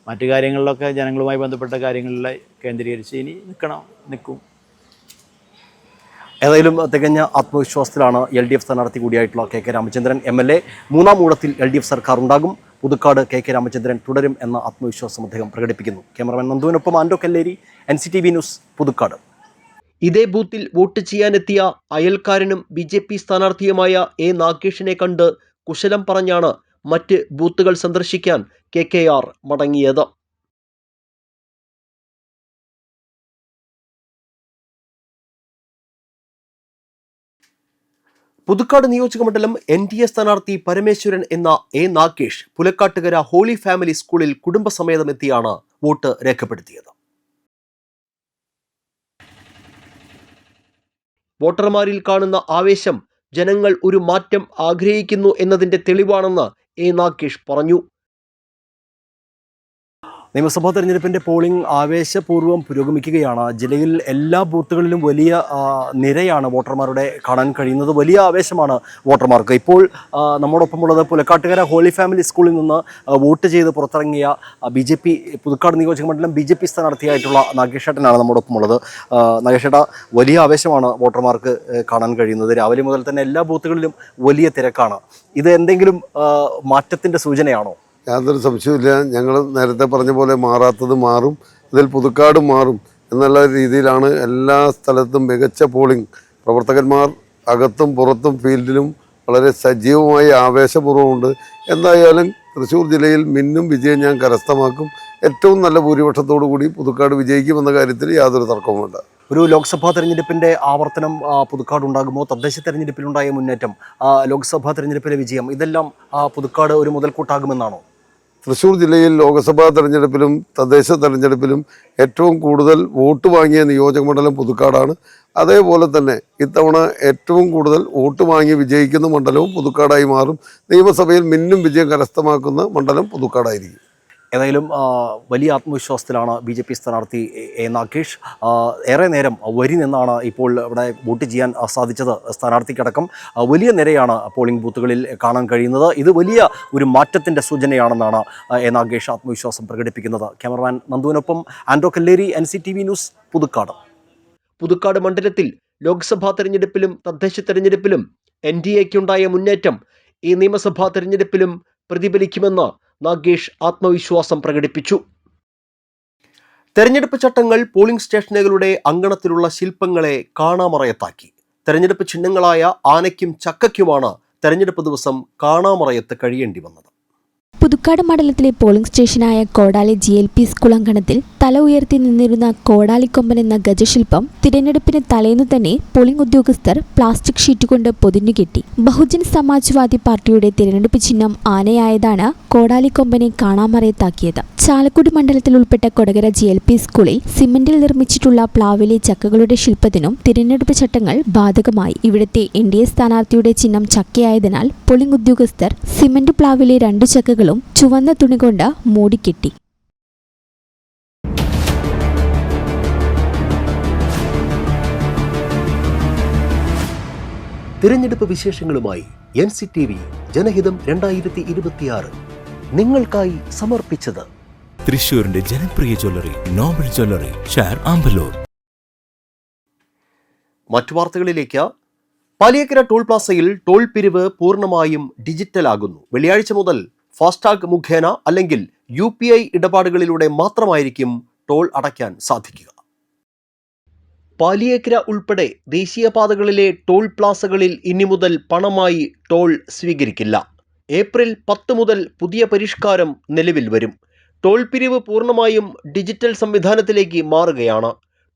മറ്റു കാര്യങ്ങളിലൊക്കെ ജനങ്ങളുമായി ബന്ധപ്പെട്ട കാര്യങ്ങളിൽ കേന്ദ്രീകരിച്ച് ഇനി നിൽക്കും.
ഏതായാലും തികഞ്ഞ ആത്മവിശ്വാസത്തിലാണ് LDF സ്ഥാനാർത്ഥി കൂടിയായിട്ടുള്ള KK രാമചന്ദ്രൻ MLA. മൂന്നാം ഊഴത്തിൽ LDF സർക്കാർ ഉണ്ടാകും. പുതുക്കാട് KK രാമചന്ദ്രൻ തുടരും എന്ന ആത്മവിശ്വാസം അദ്ദേഹം പ്രകടിപ്പിക്കുന്നു. ക്യാമറമാൻ നന്ദുവിനൊപ്പം ആൻഡോ കല്ലേരി, NCTV ന്യൂസ്, പുതുക്കാട്. ഇതേ ബൂത്തിൽ വോട്ട് ചെയ്യാനെത്തിയ അയൽക്കാരനും BJP സ്ഥാനാർത്ഥിയുമായ നാഗേഷിനെ കണ്ട് കുശലം പറഞ്ഞാണ് മറ്റ് ബൂത്തുകൾ സന്ദർശിക്കാൻ KKR മടങ്ങിയത്. പുതുക്കാട് നിയോജകമണ്ഡലം NDA സ്ഥാനാർത്ഥി പരമേശ്വരൻ എന്ന നാഗേഷ് പുലക്കാട്ടുകര ഹോളി ഫാമിലി സ്കൂളിൽ കുടുംബസമേതമെത്തിയാണ് വോട്ട് രേഖപ്പെടുത്തിയത്. വോട്ടർമാരിൽ കാണുന്ന ആവേശം ജനങ്ങൾ ഒരു മാറ്റം ആഗ്രഹിക്കുന്നു എന്നതിന്റെ തെളിവാണെന്ന് നാഗേഷ് പറഞ്ഞു. നിയമസഭാ തെരഞ്ഞെടുപ്പിൻ്റെ പോളിംഗ് ആവേശപൂർവ്വം പുരോഗമിക്കുകയാണ്. ജില്ലയിൽ എല്ലാ ബൂത്തുകളിലും വലിയ നിരയാണ് വോട്ടർമാരുടെ കാണാൻ കഴിയുന്നത്. വലിയ ആവേശമാണ് വോട്ടർമാർക്ക്. ഇപ്പോൾ നമ്മോടൊപ്പമുള്ളത് പുലക്കാട്ടുകര ഹോളി ഫാമിലി സ്കൂളിൽ നിന്ന് വോട്ട് ചെയ്ത് പുറത്തിറങ്ങിയ BJP പുതുക്കാട് നിയോജകമണ്ഡലം BJP സ്ഥാനാർത്ഥിയായിട്ടുള്ള നാഗേഷേട്ടനാണ് നമ്മോടൊപ്പമുള്ളത്. നാഗേഷേട്ട, വലിയ ആവേശമാണ് വോട്ടർമാർക്ക് കാണാൻ കഴിയുന്നത്. രാവിലെ മുതൽ തന്നെ എല്ലാ ബൂത്തുകളിലും വലിയ തിരക്കാണ്. ഇത് എന്തെങ്കിലും മാറ്റത്തിൻ്റെ സൂചനയാണോ?
യാതൊരു സംശയവുമില്ല. ഞങ്ങൾ നേരത്തെ പറഞ്ഞ പോലെ മാറാത്തത് മാറും, ഇതിൽ പുതുക്കാട് മാറും എന്നുള്ള രീതിയിലാണ് എല്ലാ സ്ഥലത്തും മികച്ച പോളിംഗ്. പ്രവർത്തകന്മാർ അകത്തും പുറത്തും ഫീൽഡിലും വളരെ സജീവമായ ആവേശപൂർവ്വമുണ്ട്. എന്തായാലും തൃശ്ശൂർ ജില്ലയിൽ മിന്നും വിജയം ഞാൻ കരസ്ഥമാക്കും. ഏറ്റവും നല്ല ഭൂരിപക്ഷത്തോടു കൂടി പുതുക്കാട് വിജയിക്കുമെന്ന കാര്യത്തിൽ യാതൊരു തർക്കവുമില്ല.
ഒരു ലോക്സഭാ തെരഞ്ഞെടുപ്പിൻ്റെ ആവർത്തനം പുതുക്കാട് ഉണ്ടാകുമോ? തദ്ദേശ തെരഞ്ഞെടുപ്പിലുണ്ടായ മുന്നേറ്റം, ലോക്സഭാ തെരഞ്ഞെടുപ്പിലെ വിജയം, ഇതെല്ലാം പുതുക്കാട് ഒരു മുതൽക്കൂട്ടാകുമെന്നാണോ?
തൃശ്ശൂർ ജില്ലയിൽ ലോക്സഭാ തെരഞ്ഞെടുപ്പിലും തദ്ദേശ തെരഞ്ഞെടുപ്പിലും ഏറ്റവും കൂടുതൽ വോട്ട് വാങ്ങിയ നിയോജകമണ്ഡലം പുതുക്കാടാണ്. അതേപോലെ തന്നെ ഇത്തവണ ഏറ്റവും കൂടുതൽ വോട്ട് വാങ്ങി വിജയിക്കുന്ന മണ്ഡലവും പുതുക്കാടായി മാറും. നിയമസഭയിൽ മിന്നും വിജയം കരസ്ഥമാക്കുന്ന മണ്ഡലം പുതുക്കാടായിരിക്കും.
ഏതായാലും വലിയ ആത്മവിശ്വാസത്തിലാണ് BJP സ്ഥാനാർത്ഥി നാഗേഷ്. ഏറെ നേരം വരി നിന്നാണ് ഇപ്പോൾ ഇവിടെ വോട്ട് ചെയ്യാൻ സാധിച്ചത്. സ്ഥാനാർത്ഥിക്കടക്കം വലിയ നിരയാണ് പോളിംഗ് ബൂത്തുകളിൽ കാണാൻ കഴിയുന്നത്. ഇത് വലിയ ഒരു മാറ്റത്തിൻ്റെ സൂചനയാണെന്നാണ് നാഗേഷ് ആത്മവിശ്വാസം പ്രകടിപ്പിക്കുന്നത്. ക്യാമറമാൻ നന്ദുവിനൊപ്പം ആൻഡോ കല്ലേരി, NCTV ന്യൂസ്, പുതുക്കാട്. പുതുക്കാട് മണ്ഡലത്തിൽ ലോക്സഭാ തെരഞ്ഞെടുപ്പിലും തദ്ദേശ തെരഞ്ഞെടുപ്പിലും NDAക്കുണ്ടായ മുന്നേറ്റം ഈ നിയമസഭാ തെരഞ്ഞെടുപ്പിലും പ്രതിഫലിക്കുമെന്ന് നാഗേഷ് ആത്മവിശ്വാസം പ്രകടിപ്പിച്ചു. തെരഞ്ഞെടുപ്പ് ചട്ടങ്ങൾ പോളിംഗ് സ്റ്റേഷനുകളുടെ അങ്കണത്തിലുള്ള ശില്പങ്ങളെ കാണാമറയത്താക്കി. തെരഞ്ഞെടുപ്പ് ചിഹ്നങ്ങളായ ആനയ്ക്കും ചക്കയ്ക്കുമാണ് തെരഞ്ഞെടുപ്പ് ദിവസം കാണാമറയത്ത് കഴിയേണ്ടി വന്നത്.
പുതുക്കാട് മണ്ഡലത്തിലെ പോളിംഗ് സ്റ്റേഷനായ കോടാലി GLP സ്കൂൾ അങ്കണത്തിൽ തല ഉയർത്തി നിന്നിരുന്ന കോടാലിക്കൊമ്പൻ എന്ന ഗജശില്പം തിരഞ്ഞെടുപ്പിന് തലേന്നു തന്നെ പോളിംഗ് ഉദ്യോഗസ്ഥർ പ്ലാസ്റ്റിക് ഷീറ്റ് കൊണ്ട് പൊതിഞ്ഞുകെട്ടി. ബഹുജൻ സമാജ്വാദി പാർട്ടിയുടെ തിരഞ്ഞെടുപ്പ് ചിഹ്നം ആനയായതാണ് കോടാലിക്കൊമ്പനെ കാണാമറയത്താക്കിയത്. ചാലക്കുടി മണ്ഡലത്തിൽ ഉൾപ്പെട്ട കൊടകര GLP സ്കൂളിൽ സിമന്റിൽ നിർമ്മിച്ചിട്ടുള്ള പ്ലാവിലെ ചക്കകളുടെ ശില്പത്തിനും തിരഞ്ഞെടുപ്പ് ചട്ടങ്ങൾ ബാധകമായി. ഇവിടുത്തെ NDA സ്ഥാനാർത്ഥിയുടെ ചിഹ്നം ചക്കയായതിനാൽ പോളിംഗ് ഉദ്യോഗസ്ഥർ സിമന്റ് പ്ലാവിലെ 2 ചക്കകളും ചുവന്ന തുണി കൊണ്ട് മൂടിക്കെട്ടി.
തിരഞ്ഞെടുപ്പ് വിശേഷങ്ങളുമായി NCTV ജനഹിതം 2026 നിങ്ങൾക്കായി സമർപ്പിച്ചത്
തൃശൂരിന്റെ ജനപ്രിയ ജ്വല്ലറി നോബൽ ജ്വല്ലറി, ഷാർ ആമ്പലൂർ.
മറ്റു വാർത്തകളിലേക്ക്. പാലിയേക്കര ടോൾ പ്ലാസയിൽ ടോൾ പിരിവ് പൂർണ്ണമായും ഡിജിറ്റലാകുന്നു. വെള്ളിയാഴ്ച മുതൽ ഫാസ്ടാഗ് മുഖേന അല്ലെങ്കിൽ UPI ഇടപാടുകളിലൂടെ മാത്രമായിരിക്കും ടോൾ അടയ്ക്കാൻ സാധിക്കുക. പാലിയേക്കര ഉൾപ്പെടെ ദേശീയപാതകളിലെ ടോൾ പ്ലാസകളിൽ ഇനി മുതൽ പണമായി ടോൾ സ്വീകരിക്കില്ല. ഏപ്രിൽ 10 മുതൽ പുതിയ പരിഷ്കാരം നിലവിൽ വരും. ടോൾ പിരിവ് പൂർണ്ണമായും ഡിജിറ്റൽ സംവിധാനത്തിലേക്ക് മാറുകയാണ്.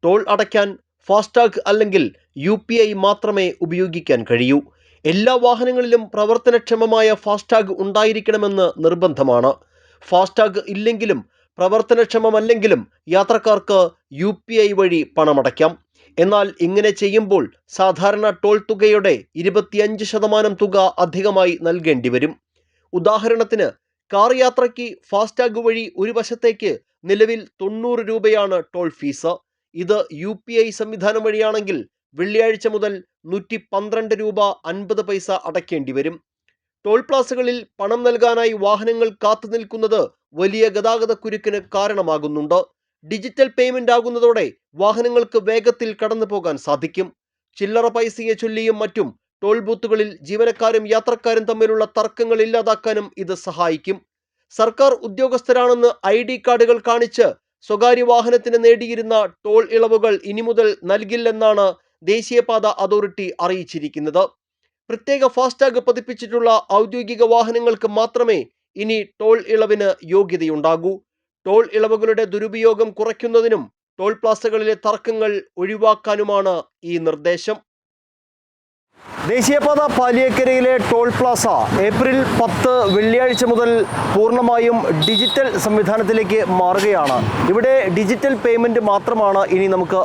ടോൾ അടയ്ക്കാൻ ഫാസ്ടാഗ് അല്ലെങ്കിൽ UPI മാത്രമേ ഉപയോഗിക്കാൻ കഴിയൂ. എല്ലാ വാഹനങ്ങളിലും പ്രവർത്തനക്ഷമമായ ഫാസ്ടാഗ് ഉണ്ടായിരിക്കണമെന്ന് നിർബന്ധമാണ്. ഫാസ്ടാഗ് ഇല്ലെങ്കിലും പ്രവർത്തനക്ഷമമല്ലെങ്കിലും യാത്രക്കാർക്ക് UPI വഴി പണമടയ്ക്കാം. എന്നാൽ ഇങ്ങനെ ചെയ്യുമ്പോൾ സാധാരണ ടോൾ തുകയുടെ 25% തുക അധികമായി നൽകേണ്ടി വരും. ഉദാഹരണത്തിന്, കാർ യാത്രയ്ക്ക് ഫാസ്ടാഗ് വഴി ഒരു വശത്തേക്ക് നിലവിൽ 90 രൂപയാണ് ടോൾ ഫീസ്. ഇത് UPI സംവിധാനം വഴിയാണെങ്കിൽ വെള്ളിയാഴ്ച മുതൽ 112 രൂപ 50 പൈസ അടയ്ക്കേണ്ടി വരും. ടോൾ പ്ലാസകളിൽ പണം നൽകാനായി വാഹനങ്ങൾ കാത്തുനിൽക്കുന്നത് വലിയ ഗതാഗതക്കുരുക്കിന് കാരണമാകുന്നുണ്ട്. ഡിജിറ്റൽ പേയ്മെന്റ് ആകുന്നതോടെ വാഹനങ്ങൾക്ക് വേഗത്തിൽ കടന്നു പോകാൻ സാധിക്കും. ചില്ലറ പൈസയെ ചൊല്ലിയും മറ്റും ടോൾ ബൂത്തുകളിൽ ജീവനക്കാരും യാത്രക്കാരും തമ്മിലുള്ള തർക്കങ്ങൾ ഇല്ലാതാക്കാനും ഇത് സഹായിക്കും. സർക്കാർ ഉദ്യോഗസ്ഥരാണെന്ന് ID കാർഡുകൾ കാണിച്ച് സ്വകാര്യ വാഹനത്തിന് നേടിയിരുന്ന ടോൾ ഇളവുകൾ ഇനി മുതൽ നൽകില്ലെന്നാണ് ദേശീയപാത അതോറിറ്റി അറിയിച്ചിരിക്കുന്നത്. പ്രത്യേക ഫാസ്ടാഗ് പതിപ്പിച്ചിട്ടുള്ള ഔദ്യോഗിക വാഹനങ്ങൾക്ക് മാത്രമേ ഇനി ടോൾ ഇളവിന് യോഗ്യതയുണ്ടാകൂ. ടോൾ ഇളവുകളുടെ ദുരുപയോഗം കുറയ്ക്കുന്നതിനും ടോൾ പ്ലാസകളിലെ തർക്കങ്ങൾ ഒഴിവാക്കാനുമാണ് ഈ നിർദ്ദേശം. ദേശീയപാത പാലിയേക്കരയിലെ ടോൾ പ്ലാസ ഏപ്രിൽ 10 വെള്ളിയാഴ്ച മുതൽ പൂർണ്ണമായും ഡിജിറ്റൽ സംവിധാനത്തിലേക്ക് മാറുകയാണ്. ഇവിടെ ഡിജിറ്റൽ പേയ്മെൻറ്റ് മാത്രമാണ് ഇനി നമുക്ക്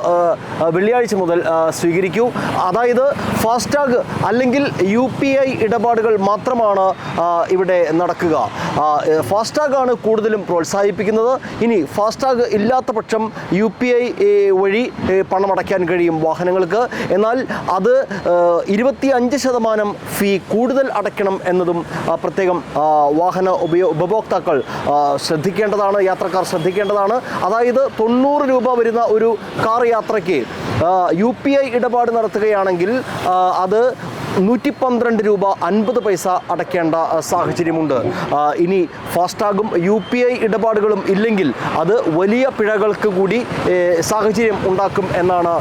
വെള്ളിയാഴ്ച മുതൽ സ്വീകരിക്കൂ. അതായത് ഫാസ്ടാഗ് അല്ലെങ്കിൽ UPI ഇടപാടുകൾ മാത്രമാണ് ഇവിടെ നടക്കുക. ഫാസ്ടാഗാണ് കൂടുതലും പ്രോത്സാഹിപ്പിക്കുന്നത്. ഇനി ഫാസ്ടാഗ് ഇല്ലാത്ത പക്ഷം UPI വഴി പണമടയ്ക്കാൻ കഴിയും വാഹനങ്ങൾക്ക്. എന്നാൽ അത് 25% ഫീ കൂടുതൽ അടയ്ക്കണം എന്നതും പ്രത്യേകം വാഹന ഉപഭോക്താക്കൾ ശ്രദ്ധിക്കേണ്ടതാണ്, യാത്രക്കാർ ശ്രദ്ധിക്കേണ്ടതാണ്. അതായത് 90 രൂപ വരുന്ന ഒരു കാർ യാത്രയ്ക്ക് UPI ഇടപാട് നടത്തുകയാണെങ്കിൽ അത് 112 രൂപ 50 പൈസ അടയ്ക്കേണ്ട സാഹചര്യമുണ്ട്. ഇനി ഫാസ്ടാഗും UPI ഇടപാടുകളും ഇല്ലെങ്കിൽ അത് വലിയ പിഴകൾക്ക് കൂടി സാഹചര്യം ഉണ്ടാക്കും എന്നാണ്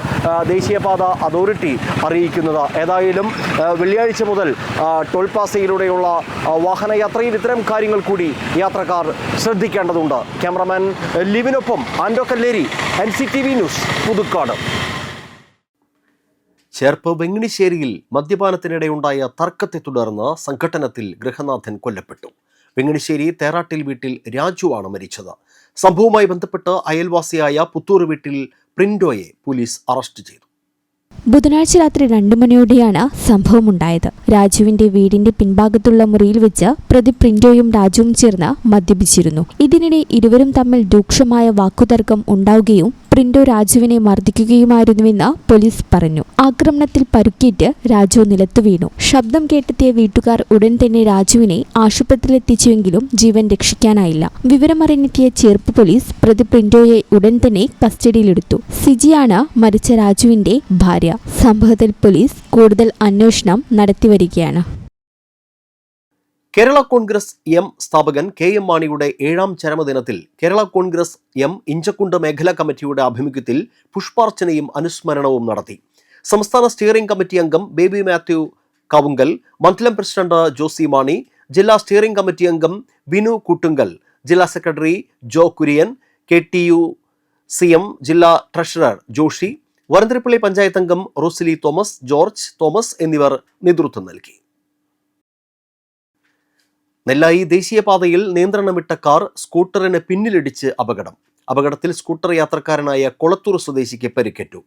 ദേശീയപാത അതോറിറ്റി അറിയിക്കുന്നത്. ഏതായാലും വെള്ളിയാഴ്ച മുതൽ ടോൾ പ്ലാസയിലൂടെയുള്ള വാഹനയാത്രയിൽ ഇത്തരം കാര്യങ്ങൾ കൂടി യാത്രക്കാർ ശ്രദ്ധിക്കേണ്ടതുണ്ട്. ക്യാമറമാൻ ലിവിനൊപ്പം ആൻഡോ കല്ലേരി, NCTV ന്യൂസ്, പുതുക്കാട്. ചേർപ്പ് വെങ്ങിണിശ്ശേരിയിൽ മദ്യപാനത്തിനിടെയുണ്ടായ തർക്കത്തെ തുടർന്ന് സംഘട്ടനത്തിൽ ഗൃഹനാഥൻ കൊല്ലപ്പെട്ടു. വെങ്ങിണിശ്ശേരി തേറാട്ടിൽ വീട്ടിൽ രാജുവാണ് മരിച്ചത്. സംഭവവുമായി ബന്ധപ്പെട്ട് അയൽവാസിയായ പുത്തൂർ വീട്ടിൽ പ്രിൻഡോയെ പോലീസ് അറസ്റ്റ് ചെയ്തു.
ബുധനാഴ്ച രാത്രി 2 മണിയോടെയാണ് സംഭവമുണ്ടായത്. രാജുവിന്റെ വീടിന്റെ പിൻഭാഗത്തുള്ള മുറിയിൽ വെച്ച് പ്രതി പ്രിൻഡോയും രാജുവും ചേർന്ന് മദ്യപിച്ചിരുന്നു. ഇതിനിടെ ഇരുവരും തമ്മിൽ രൂക്ഷമായ വാക്കുതർക്കം ഉണ്ടാവുകയും പ്രിൻഡോ രാജുവിനെ മർദ്ദിക്കുകയുമായിരുന്നുവെന്ന് പോലീസ് പറഞ്ഞു. ആക്രമണത്തിൽ പരുക്കേറ്റ് രാജു നിലത്തു വീണു. ശബ്ദം കേട്ടെത്തിയ വീട്ടുകാർ ഉടൻ തന്നെ രാജുവിനെ ആശുപത്രിയിലെത്തിച്ചുവെങ്കിലും ജീവൻ രക്ഷിക്കാനായില്ല. വിവരമറിഞ്ഞെത്തിയ ചേർപ്പ് പോലീസ് പ്രതി പ്രിൻഡോയെ ഉടൻ തന്നെ കസ്റ്റഡിയിലെടുത്തു. സിജിയാണ് മരിച്ച രാജുവിന്റെ ഭാര്യ. സംഭവത്തിൽ പോലീസ് കൂടുതൽ അന്വേഷണം നടത്തിവരികയാണ്.
കേരള കോൺഗ്രസ് എം സ്ഥാപകൻ KM മാണിയുടെ 7ാം ചരമദിനത്തിൽ കേരള കോൺഗ്രസ് എം ഇഞ്ചക്കുണ്ട് മേഖലാ കമ്മിറ്റിയുടെ ആഭിമുഖ്യത്തിൽ പുഷ്പാർച്ചനയും അനുസ്മരണവും നടത്തി. സംസ്ഥാന സ്റ്റിയറിംഗ് കമ്മിറ്റി അംഗം ബേബി മാത്യു കാവുങ്കൽ, മണ്ഡലം പ്രസിഡന്റ് ജോസി മാണി, ജില്ലാ സ്റ്റിയറിംഗ് കമ്മിറ്റി അംഗം ബിനു കൂട്ടുങ്കൽ, ജില്ലാ സെക്രട്ടറി ജോ കുര്യൻ, KTUCM ജില്ലാ ട്രഷറർ ജോഷി, വരന്തരപ്പള്ളി പഞ്ചായത്ത് അംഗം റോസിലി തോമസ്, ജോർജ് തോമസ് എന്നിവർ നേതൃത്വം നൽകി. നെല്ലായി ദേശീയപാതയിൽ നിയന്ത്രണം വിട്ട കാർ സ്കൂട്ടറിന് പിന്നിലിടിച്ച് അപകടത്തിൽ സ്കൂട്ടർ യാത്രക്കാരനായ കൊളത്തൂർ സ്വദേശിക്ക് പരിക്കേറ്റു.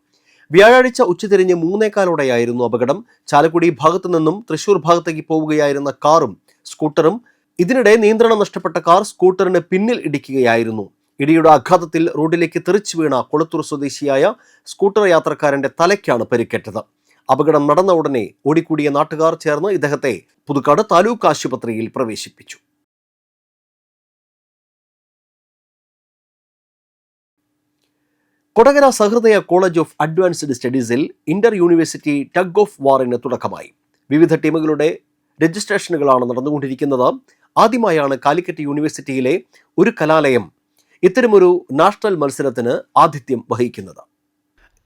വ്യാഴാഴ്ച ഉച്ചതിരിഞ്ഞ് 3:15 അപകടം. ചാലക്കുടി ഭാഗത്തു നിന്നും തൃശൂർ ഭാഗത്തേക്ക് പോവുകയായിരുന്ന കാറും സ്കൂട്ടറും. ഇതിനിടെ നിയന്ത്രണം നഷ്ടപ്പെട്ട കാർ സ്കൂട്ടറിന് പിന്നിൽ ഇടിക്കുകയായിരുന്നു. ഇടിയുടെ ആഘാതത്തിൽ റോഡിലേക്ക് തെറിച്ചു വീണ കൊളത്തൂർ സ്വദേശിയായ സ്കൂട്ടർ യാത്രക്കാരന്റെ തലയ്ക്കാണ് പരിക്കേറ്റത്. അപകടം നടന്ന ഉടനെ ഓടിക്കൂടിയ നാട്ടുകാർ ചേർന്ന് ഇദ്ദേഹത്തെ പുതുക്കാട് താലൂക്ക് ആശുപത്രിയിൽ പ്രവേശിപ്പിച്ചു. Kodakara Sahrdaya college of advanced സ്റ്റഡീസിൽ ഇന്റർ യൂണിവേഴ്സിറ്റി ടഗ് ഓഫ് വാറിന് തുടക്കമായി. വിവിധ ടീമുകളുടെ രജിസ്ട്രേഷനുകളാണ് നടന്നുകൊണ്ടിരിക്കുന്നത്. ആദ്യമായാണ് കാലിക്കറ്റ് യൂണിവേഴ്സിറ്റിയിലെ ഒരു കലാലയം ഇത്തരമൊരു നാഷണൽ മത്സരത്തിന് ആതിഥ്യം വഹിക്കുന്നത്.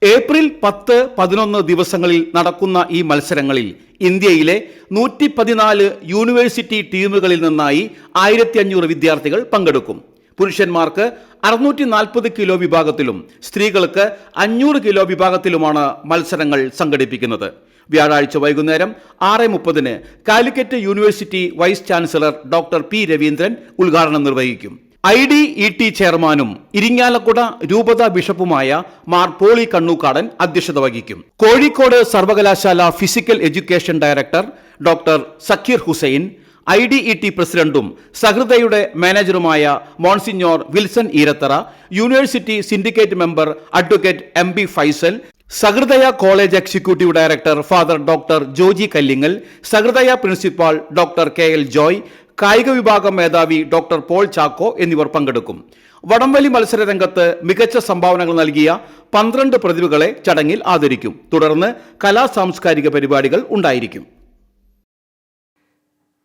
ഏപ്രിൽ 10-11 ദിവസങ്ങളിൽ നടക്കുന്ന ഈ മത്സരങ്ങളിൽ ഇന്ത്യയിലെ 114 യൂണിവേഴ്സിറ്റി ടീമുകളിൽ നിന്നായി 1500 വിദ്യാർത്ഥികൾ പങ്കെടുക്കും. പുരുഷന്മാർക്ക് 640 കിലോ വിഭാഗത്തിലും സ്ത്രീകൾക്ക് 500 കിലോ വിഭാഗത്തിലുമാണ് മത്സരങ്ങൾ സംഘടിപ്പിക്കുന്നത്. വ്യാഴാഴ്ച വൈകുന്നേരം 6:30 Calicut university vice chancellor doctor P. Raveendran ഉദ്ഘാടനം നിർവഹിക്കും. IDET ചെയർമാനും ഇരിങ്ങാലക്കുട രൂപത ബിഷപ്പുമായ മാർ പോളി കണ്ണൂക്കാടൻ അധ്യക്ഷത വഹിക്കും. കോഴിക്കോട് സർവകലാശാല physical education director doctor Zakir Hussain, IDET പ്രസിഡന്റും സഹൃദയുടെ മാനേജറുമായ monsignor Wilson Eerathara, university syndicate member advocate MB Faisal, Sahrudaya college executive director father doctor Joji Kallingal, Sahrudaya principal doctor KL Joy, കായിക വിഭാഗം മേധാവി ഡോക്ടർ പോൾ ചാക്കോ എന്നിവർ പങ്കെടുക്കും. വടംവലി മത്സര രംഗത്ത് മികച്ച സംഭാവനകൾ നൽകിയ 12 പ്രതിഭകളെ ചടങ്ങിൽ ആദരിക്കും. തുടർന്ന് കലാ സാംസ്കാരിക പരിപാടികൾ ഉണ്ടായിരിക്കും.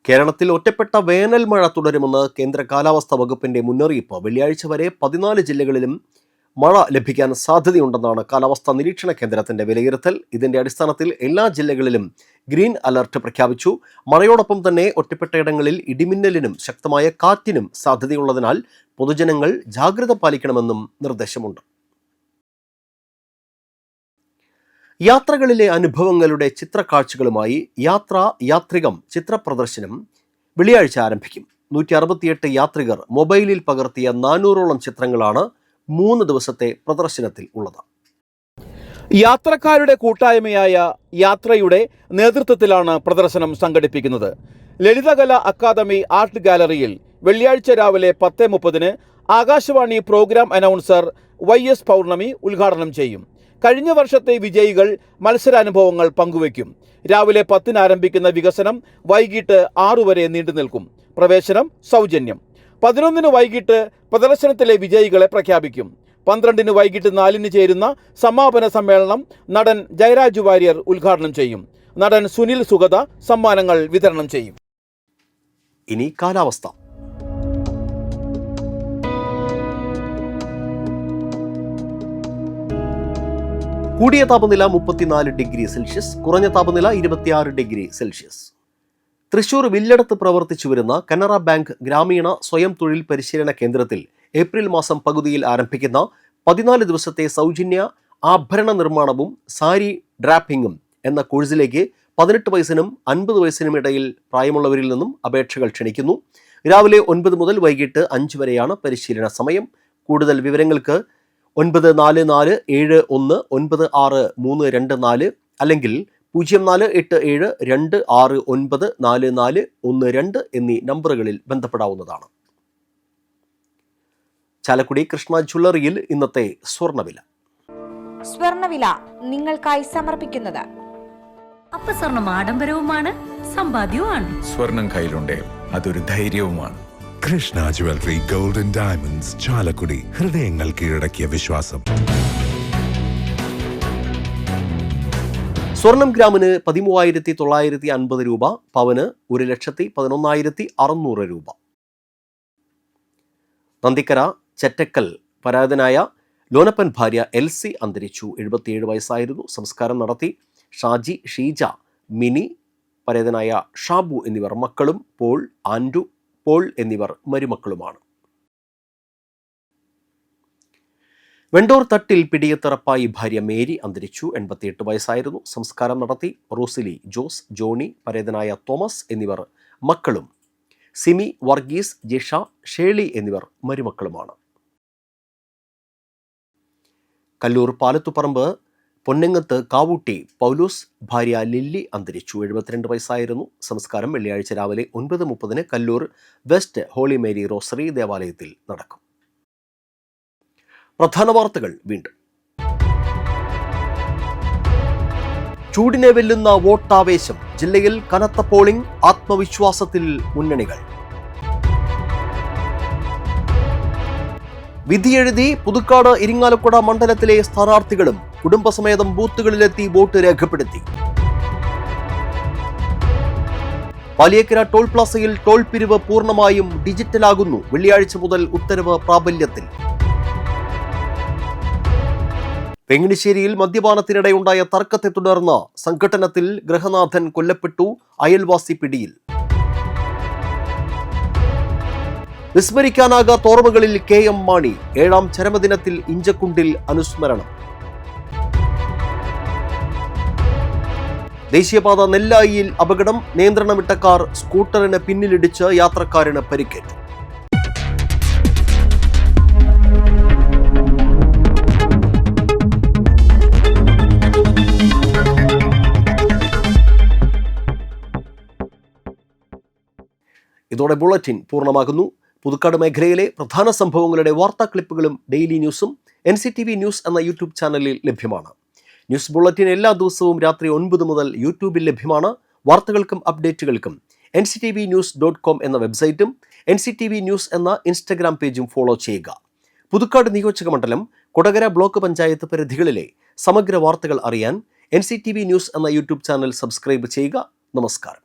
കേരളത്തിൽ ഒറ്റപ്പെട്ട വേനൽ മഴ തുടരുമെന്ന് കേന്ദ്ര കാലാവസ്ഥാ വകുപ്പിന്റെ മുന്നറിയിപ്പ്. വെള്ളിയാഴ്ച വരെ 14 ജില്ലകളിലും മഴ ലഭിക്കാൻ സാധ്യതയുണ്ടെന്നാണ് കാലാവസ്ഥാ നിരീക്ഷണ കേന്ദ്രത്തിന്റെ വിലയിരുത്തൽ. ഇതിന്റെ അടിസ്ഥാനത്തിൽ എല്ലാ ജില്ലകളിലും ഗ്രീൻ അലർട്ട് പ്രഖ്യാപിച്ചു. മഴയോടൊപ്പം തന്നെ ഒറ്റപ്പെട്ടയിടങ്ങളിൽ ഇടിമിന്നലിനും ശക്തമായ കാറ്റിനും സാധ്യതയുള്ളതിനാൽ പൊതുജനങ്ങൾ ജാഗ്രത പാലിക്കണമെന്നും നിർദ്ദേശമുണ്ട്. യാത്രകളിലെ അനുഭവങ്ങളുടെ ചിത്രക്കാഴ്ചകളുമായി യാത്രികം ചിത്ര പ്രദർശനം വെള്ളിയാഴ്ച ആരംഭിക്കും. 168 യാത്രികർ മൊബൈലിൽ പകർത്തിയ 400ഓളം ചിത്രങ്ങളാണ് 3 ദിവസത്തെ പ്രദർശനത്തിൽ ഉള്ളത്.
യാത്രക്കാരുടെ കൂട്ടായ്മയായ യാത്രയുടെ നേതൃത്വത്തിലാണ് പ്രദർശനം സംഘടിപ്പിക്കുന്നത്. ലളിതകല അക്കാദമി ആർട്ട് ഗാലറിയിൽ വെള്ളിയാഴ്ച രാവിലെ 10:30 ആകാശവാണി പ്രോഗ്രാം അനൗൺസർ YS പൗർണമി ഉദ്ഘാടനം ചെയ്യും. കഴിഞ്ഞ വർഷത്തെ വിജയികൾ മത്സരാനുഭവങ്ങൾ പങ്കുവയ്ക്കും. രാവിലെ 10 ആരംഭിക്കുന്ന വികസനം വൈകിട്ട് 6 വരെ നീണ്ടു നിൽക്കും. പ്രവേശനം സൗജന്യം. 11 വൈകിട്ട് പ്രദർശനത്തിലെ വിജയികളെ പ്രഖ്യാപിക്കും. 12 വൈകിട്ട് 4 ചേരുന്ന സമാപന സമ്മേളനം നടൻ ജയരാജ് വാര്യർ ഉദ്ഘാടനം ചെയ്യും. നടൻ സുനിൽ സുഗത സമ്മാനങ്ങൾ വിതരണം ചെയ്യും.
ഇനി കാലാവസ്ഥ. കൂടിയ താപനില 34 ഡിഗ്രി സെൽഷ്യസ്, കുറഞ്ഞ താപനില 26 ഡിഗ്രി സെൽഷ്യസ്. തൃശൂർ വില്ലടത്ത് പ്രവർത്തിച്ചു വരുന്ന കനറ ബാങ്ക് ഗ്രാമീണ സ്വയം തൊഴിൽ പരിശീലന കേന്ദ്രത്തിൽ ഏപ്രിൽ മാസം പകുതിയിൽ ആരംഭിക്കുന്ന 14 ദിവസത്തെ സൗജന്യ ആഭരണ നിർമ്മാണവും സാരി ഡ്രാപ്പിംഗും എന്ന കോഴ്സിലേക്ക് 18 വയസ്സിനും 50 വയസ്സിനും ഇടയിൽ പ്രായമുള്ളവരിൽ നിന്നും അപേക്ഷകൾ ക്ഷണിക്കുന്നു. രാവിലെ 9 മുതൽ വൈകിട്ട് 5 വരെയാണ് പരിശീലന സമയം. കൂടുതൽ വിവരങ്ങൾക്ക് 9471969324 അല്ലെങ്കിൽ 048726944412 എന്നീ നമ്പറുകളിൽ ബന്ധപ്പെടാവുന്നതാണ്. ചാലക്കുടി കൃഷ്ണ ജ്വല്ലറിയിൽ ഇന്നത്തെ സ്വർണ്ണവില
നിങ്ങൾക്കായി സമർപ്പിക്കുന്നത്
അപ്പസ്വർണം ആഡംബരവുമാണ് സമ്പാദ്യവുമാണ്.
സ്വർണം കയ്യിലുണ്ടേ അതൊരു ധൈര്യവുമാണ്.
Krishna jewellery golden diamonds, Chalakudy. ഹൃദയങ്ങൾ കീഴടക്കിയ വിശ്വാസം.
സ്വർണം ഗ്രാമിന് 13,950 രൂപ, പവന് 1,11,600 രൂപ. നന്ദിക്കര ചെറ്റക്കൽ പരാതനായ ലോനപ്പൻ ഭാര്യ LC അന്തരിച്ചു. 77 വയസ്സായിരുന്നു. സംസ്കാരം നടത്തി. ഷാജി, ഷീജ, മിനി, പരേതനായ ഷാബു എന്നിവർ മക്കളും പോൾ, ആൻഡു, പോൾ എന്നിവർ മരുമക്കളുമാണ്. വെണ്ടൂർ തട്ടിൽ പിടിയത്തിറപ്പായി ഭാര്യ മേരി അന്തരിച്ചു. 88 വയസ്സായിരുന്നു. സംസ്കാരം നടത്തി. റോസിലി, ജോസ്, ജോണി, പരേതനായ തോമസ് എന്നിവർ മക്കളും. സിമി, വർഗീസ്, ജിഷ, ഷേളി എന്നിവർ മരുമക്കളുമാണ്. കല്ലൂർ പാലത്തുപറമ്പ് പൊന്നങ്ങത്ത് കാവൂട്ടി പൗലോസ് ഭാര്യ ലില്ലി അന്തരിച്ചു. 72 വയസ്സായിരുന്നു. സംസ്കാരം വെള്ളിയാഴ്ച രാവിലെ 9:30 Kallur west holy Mary rosary ദേവാലയത്തിൽ നടക്കും. പ്രധാന വാർത്തകൾ വീണ്ടും. ചൂടിനെ വെല്ലുന്ന വോട്ടാവേശം. ജില്ലയിൽ കനത്ത പോളിംഗ്. ആത്മവിശ്വാസത്തിൽ മുന്നണികൾ. വിധിയെഴുതി പുതുക്കാട് ഇരിങ്ങാലക്കുട മണ്ഡലത്തിലെ സ്ഥാനാർത്ഥികളും കുടുംബസമേതം ബൂത്തുകളിലെത്തി വോട്ട് രേഖപ്പെടുത്തി. പാലിയേക്കര ടോൾ പ്ലാസയിൽ ടോൾ പിരിവ് പൂർണ്ണമായും ഡിജിറ്റലാകുന്നു. വെള്ളിയാഴ്ച മുതൽ ഉത്തരവ് പ്രാബല്യത്തിൽ. വെങ്ങിണിശ്ശേരിയിൽ മദ്യപാനത്തിനിടെയുണ്ടായ തർക്കത്തെ തുടർന്ന് സംഘട്ടനത്തിൽ ഗൃഹനാഥൻ കൊല്ലപ്പെട്ടു. അയൽവാസി പിടിയിൽ. വിസ്മരിക്കാനാകാത്ത ഓർമ്മകളിൽ KM മാണി. 7ാം ചരമദിനത്തിൽ ഇഞ്ചക്കുണ്ടിൽ അനുസ്മരണം. ദേശീയപാത നെല്ലായിയിൽ അപകടം. നിയന്ത്രണം വിട്ട കാർ സ്കൂട്ടറിന് പിന്നിലിടിച്ച് യാത്രക്കാരന് പരിക്കേറ്റു. ഇതോടെ ബുള്ളറ്റിൻ പൂർണ്ണമാകുന്നു. പുതുക്കാട് മേഖലയിലെ പ്രധാന സംഭവങ്ങളുടെ വാർത്താ ക്ലിപ്പുകളും ഡെയിലി ന്യൂസും NCTV ന്യൂസ് എന്ന യൂട്യൂബ് ചാനലിൽ ലഭ്യമാണ്. ന്യൂസ് ബുള്ളറ്റിൻ എല്ലാ ദിവസവും രാത്രി 9 മുതൽ യൂട്യൂബിൽ ലഭ്യമാണ്. വാർത്തകൾക്കും അപ്ഡേറ്റുകൾക്കും nctvnews.com എന്ന വെബ്സൈറ്റും NCTV ന്യൂസ് എന്ന ഇൻസ്റ്റഗ്രാം പേജും ഫോളോ ചെയ്യുക. പുതുക്കാട് നിയോജക മണ്ഡലം കൊടകര ബ്ലോക്ക് പഞ്ചായത്ത് പരിധികളിലെ സമഗ്ര വാർത്തകൾ അറിയാൻ NCTV ന്യൂസ് എന്ന യൂട്യൂബ് ചാനൽ സബ്സ്ക്രൈബ് ചെയ്യുക. നമസ്കാരം.